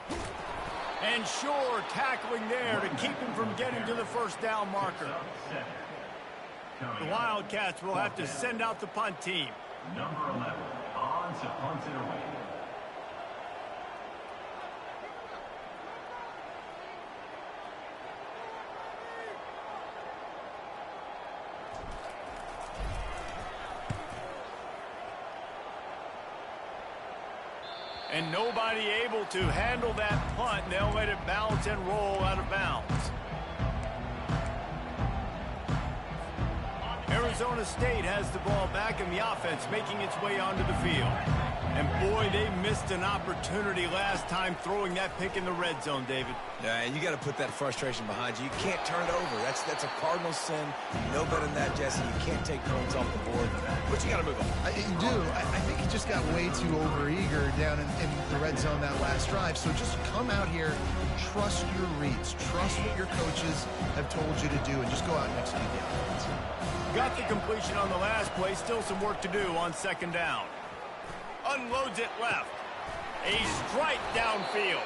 And sure, tackling there to keep him from getting to the first down marker. The Wildcats will have to send out the punt team. Number 11 on to punt it away. And nobody able to handle that punt. They'll let it bounce and roll out of bounds. Arizona State has the ball back in the offense, making its way onto the field. And boy, they missed an opportunity last time throwing that pick in the red zone, David. Yeah, and you got to put that frustration behind you. You can't turn it over. That's a cardinal sin. You know better than that, Jesse. You can't take points off the board, but you got to move on. You do. I think he just got way too overeager down in the red zone that last drive. So just come out here, trust your reads, trust what your coaches have told you to do, and just go out and execute the offense. Got the completion on the last play. Still some work to do on second down. Unloads it left. A strike downfield.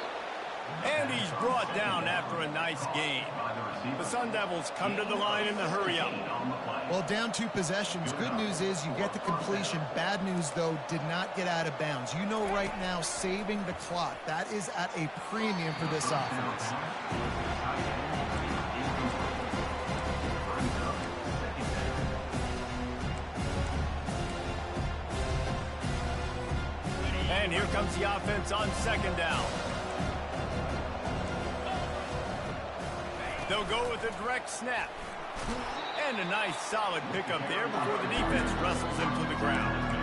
And he's brought down after a nice gain. The Sun Devils come to the line in the hurry-up. Well, down 2 possessions. Good news is you get the completion. Bad news, though, did not get out of bounds. You know right now, saving the clock. That is at a premium for this offense. And here comes the offense on second down. They'll go with a direct snap. And a nice solid pickup there before the defense wrestles him to the ground.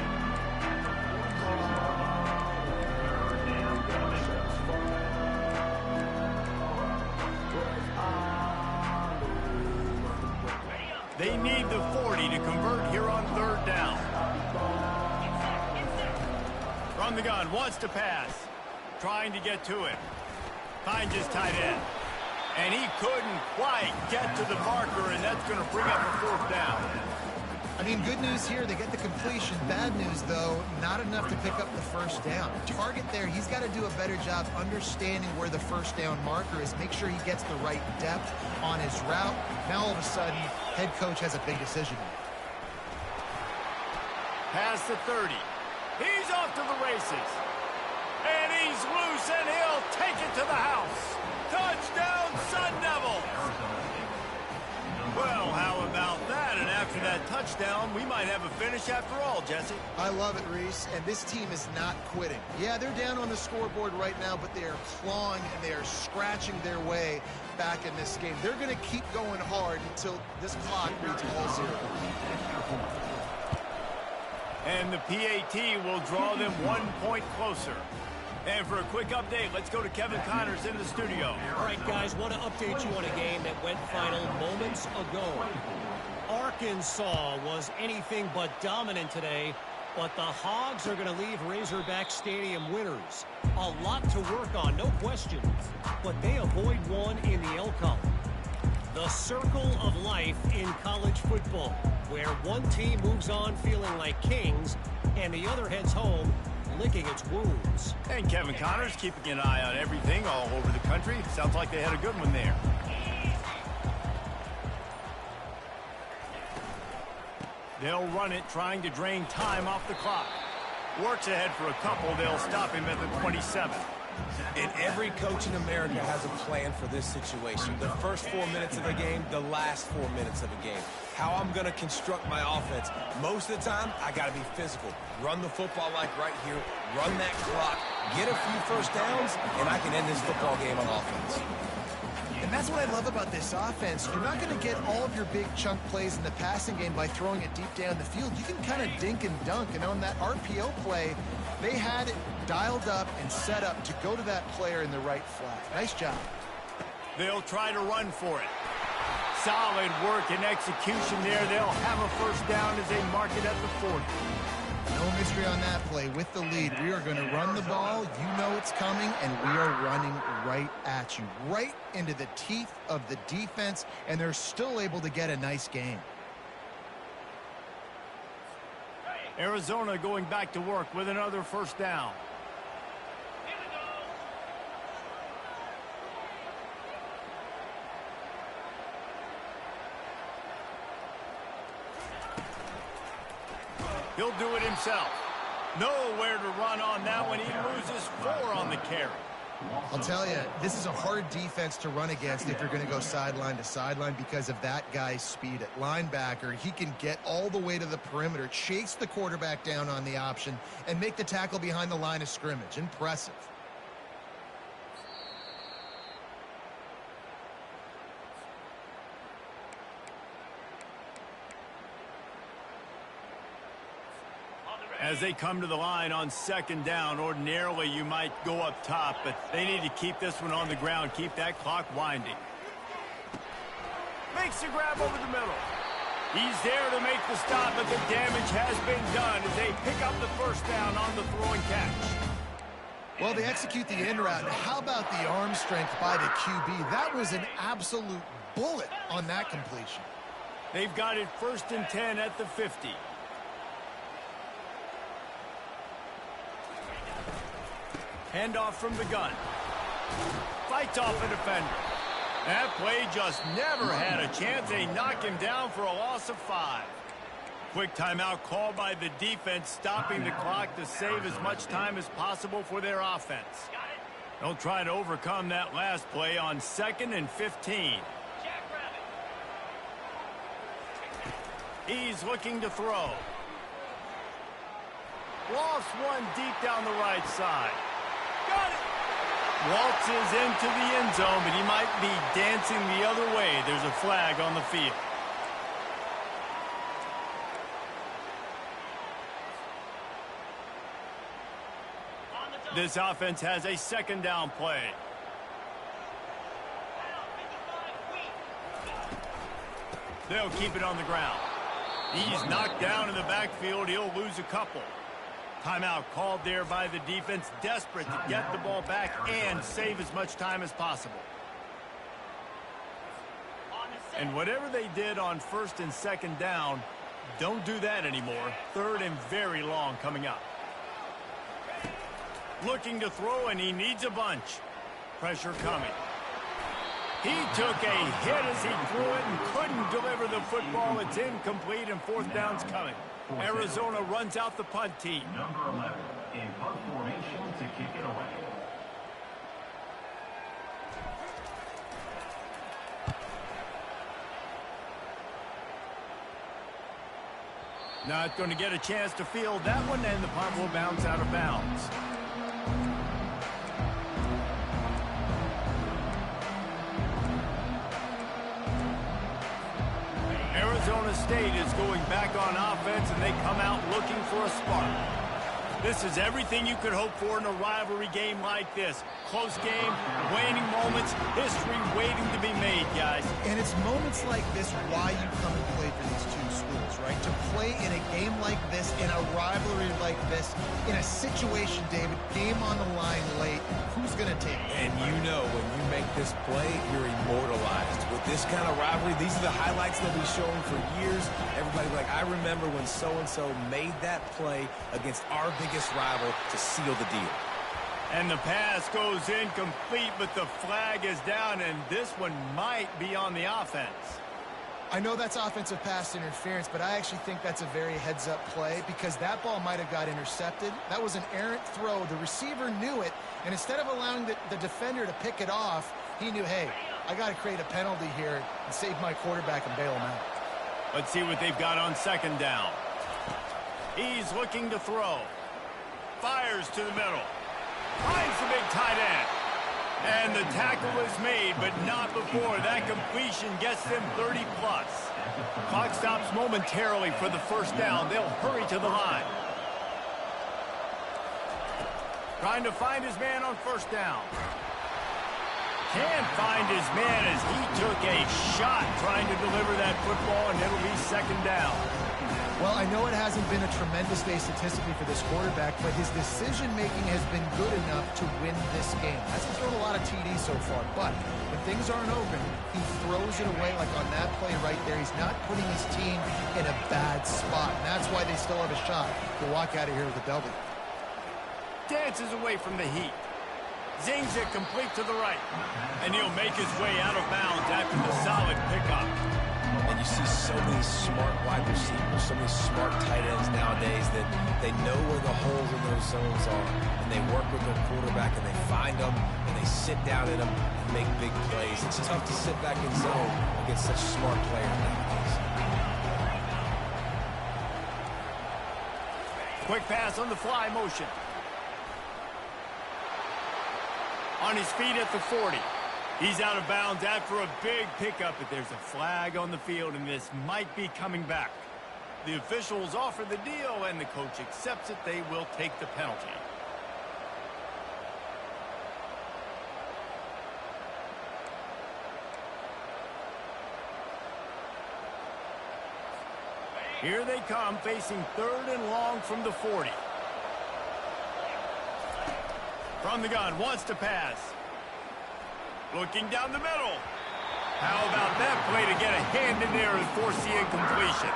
They need the 40 to convert here on third down. From the gun, wants to pass. Trying to get to it. Finds his tight end. And he couldn't quite get to the marker, and that's going to bring up a fourth down. I mean, good news here, they get the completion. Bad news, though, not enough to pick up the first down. Target there, he's got to do a better job understanding where the first down marker is. Make sure he gets the right depth on his route. Now, all of a sudden, head coach has a big decision. Past the 30. He's off to the races. And he's loose, and he'll take it to the house. Touchdown, Sun Devils! Well, how about that? And after that touchdown, we might have a finish after all, Jesse. I love it, Reese, and this team is not quitting. Yeah, they're down on the scoreboard right now, but they are clawing and they are scratching their way back in this game. They're going to keep going hard until this clock reads all zero. And the PAT will draw them 1 point closer. And for a quick update, let's go to Kevin Connors in the studio. All right, guys, want to update you on a game that went final moments ago. Arkansas was anything but dominant today, but the Hogs are going to leave Razorback Stadium winners. A lot to work on, no question, but they avoid one in the L column. The circle of life in college football, where one team moves on feeling like kings and the other heads home licking its wounds. And Kevin Connors keeping an eye on everything all over the country. Sounds like they had a good one there. They'll run it, trying to drain time off the clock. Works ahead for a couple. They'll stop him at the 27. And every coach in America has a plan for this situation. The first 4 minutes of a game, the last 4 minutes of a game. How I'm going to construct my offense. Most of the time, I got to be physical. Run the football like right here. Run that clock. Get a few first downs, and I can end this football game on offense. And that's what I love about this offense. You're not going to get all of your big chunk plays in the passing game by throwing it deep down the field. You can kind of dink and dunk. And on that RPO play, they had it dialed up and set up to go to that player in the right flat. Nice job. They'll try to run for it. Solid work and execution there. They'll have a first down as they mark it at the 40. No mystery on that play. With the lead, we are going to run the ball. You know it's coming, and we are running right at you, right into the teeth of the defense, and they're still able to get a nice game. Arizona going back to work with another first down. He'll do it himself. Nowhere to run on that one. He loses 4 on the carry. I'll tell you, this is a hard defense to run against if you're going to go sideline to sideline because of that guy's speed. At linebacker, he can get all the way to the perimeter, chase the quarterback down on the option, and make the tackle behind the line of scrimmage. Impressive. As they come to the line on 2nd down, ordinarily you might go up top, but they need to keep this one on the ground, keep that clock winding. Makes the grab over the middle. He's there to make the stop, but the damage has been done as they pick up the 1st down on the throw and catch. Well, they execute the in route, and how about the arm strength by the QB? That was an absolute bullet on that completion. They've got it 1st and 10 at the 50. Handoff from the gun. Fights off a defender. That play just never had a chance. They knock him down for a loss of 5. Quick timeout called by the defense, stopping the clock to save as much time as possible for their offense. They'll try to overcome that last play on 2nd and 15. He's looking to throw. Lost one deep down the right side. Got it! Waltzes into the end zone, but he might be dancing the other way. There's a flag on the field. This offense has a 2nd down play. They'll keep it on the ground. He's knocked down in the backfield. He'll lose a couple. Timeout called there by the defense, desperate to get the ball back and save as much time as possible. And whatever they did on 1st and 2nd down, don't do that anymore. 3rd and very long coming up. Looking to throw, and he needs a bunch. Pressure coming. He took a hit as he threw it and couldn't deliver the football. It's incomplete, and 4th down's coming. Arizona runs out the punt team. Number 11 in punt formation to kick it away. Not going to get a chance to field that one, and the punt will bounce out of bounds. Arizona State is going back on offense, and they come out looking for a spark. This is everything you could hope for in a rivalry game like this. Close game, waning moments, history waiting to be made, guys. And it's moments like this why you come and play for these two schools, right? To play in a game like this, in a rivalry like this, in a situation, David, game on the line late, who's going to take it? And you know when you make this play, you're immortalized. With this kind of rivalry, these are the highlights they'll be showing for years. Everybody's like, I remember when so-and-so made that play against our biggest rival to seal the deal. And the pass goes incomplete, but the flag is down, and this one might be on the offense. I know that's offensive pass interference, but I actually think that's a very heads-up play because that ball might have got intercepted. That was an errant throw. The receiver knew it, and instead of allowing the defender to pick it off, he knew, hey, I got to create a penalty here and save my quarterback and bail him out. Let's see what they've got on 2nd down. He's looking to throw. Fires to the middle. Finds the big tight end. And the tackle is made, but not before. That completion gets them 30-plus. Clock stops momentarily for the 1st down. They'll hurry to the line. Trying to find his man on 1st down. Can't find his man as he took a shot trying to deliver that football, and it'll be 2nd down. Well, I know it hasn't been a tremendous day statistically for this quarterback, but his decision-making has been good enough to win this game. Hasn't thrown a lot of TDs so far, but when things aren't open, he throws it away like on that play right there. He's not putting his team in a bad spot, and that's why they still have a shot to walk out of here with a W. Dances away from the heat. Zings it complete to the right. And he'll make his way out of bounds after the solid pickup. And you see so many smart wide receivers, so many smart tight ends nowadays that they know where the holes in those zones are, and they work with their quarterback, and they find them, and they sit down in them and make big plays. It's tough to sit back in zone against such smart players nowadays. Quick pass on the fly motion. On his feet at the 40. He's out of bounds after a big pickup, but there's a flag on the field, and this might be coming back. The officials offer the deal, and the coach accepts it. They will take the penalty. Here they come, facing 3rd and long from the 40. From the gun, wants to pass. Looking down the middle. How about that play to get a hand in there and force the incompletion?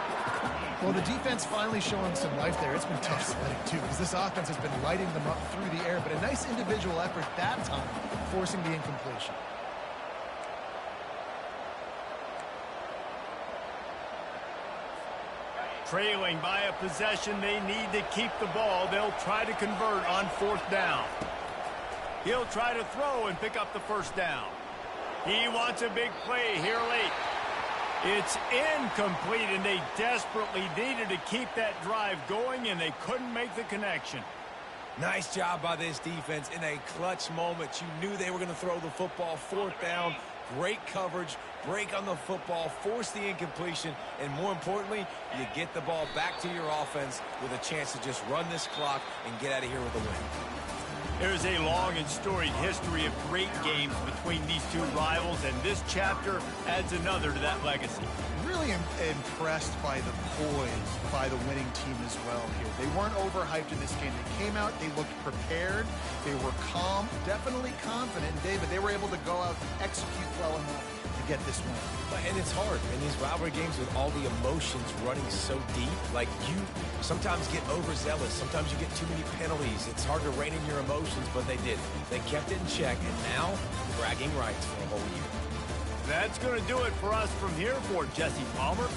Well, the defense finally showing some life there. It's been tough sledding, too, because this offense has been lighting them up through the air. But a nice individual effort that time, forcing the incompletion. Trailing by a possession, they need to keep the ball. They'll try to convert on 4th down. He'll try to throw and pick up the 1st down. He wants a big play here late. It's incomplete, and they desperately needed to keep that drive going, and they couldn't make the connection. Nice job by this defense in a clutch moment. You knew they were going to throw the football. 4th down, great coverage, break on the football, force the incompletion, and more importantly, you get the ball back to your offense with a chance to just run this clock and get out of here with a win. There's a long and storied history of great games between these two rivals, and this chapter adds another to that legacy. Really impressed by the poise by the winning team as well here. They weren't overhyped in this game. They came out, they looked prepared, they were calm, definitely confident. And David, they were able to go out and execute well enough to get this win. And it's hard in these rivalry games with all the emotions running so deep. Like, you sometimes get overzealous. Sometimes you get too many penalties. It's hard to rein in your emotions, but they did. They kept it in check, and now bragging rights for a whole year. That's going to do it for us from here. For Jesse Palmer,